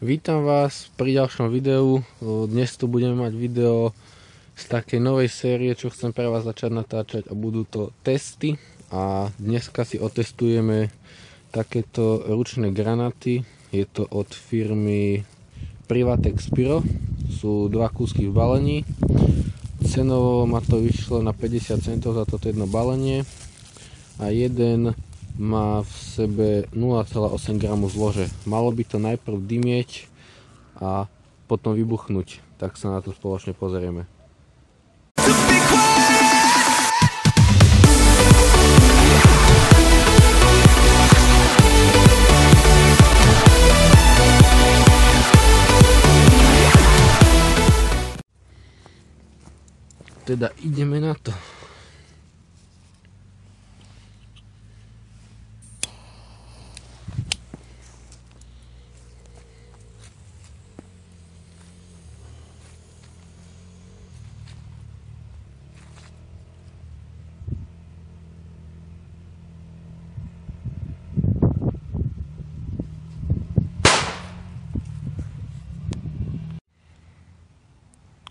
Vítam vás pri ďalšom videu. Dnes tu budeme mať video z takej novej série, čo chcem pre vás začať natáčať, a budú to testy. A dneska si otestujeme takéto ručné granáty. Je to od firmy Privatex Pyro. Sú dva kúsky v balení. Cenovo ma to vyšlo na 50 centov za toto jedno balenie. A jeden má v sebe 0,8 g zlože. Malo by to najprv dymieť a potom vybuchnúť. Tak sa na to spoločne pozrieme. Teda ideme na to.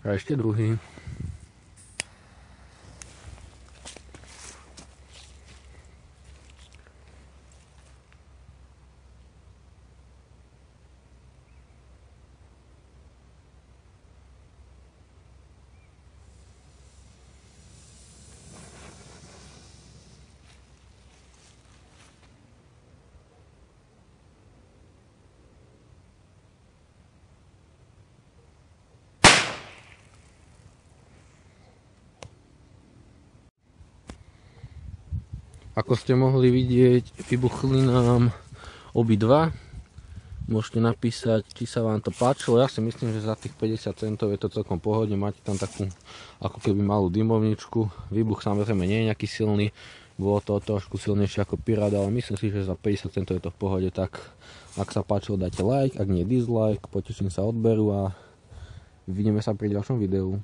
A ešte druhý. Ako ste mohli vidieť, vybuchli nám obidva. Môžete napísať, či sa vám to páčilo. Ja si myslím, že za tých 50 centov je to celkom pohodne. Máte tam takú ako keby malú dymovničku. Výbuch samozrejme nie je nejaký silný. Bolo to trošku silnejšie ako Pirát, ale myslím si, že za 50 centov je to v pohode. Tak ak sa páčilo, dajte like, ak nie dislike. Poteším sa odberu a vidíme sa pri ďalšom videu.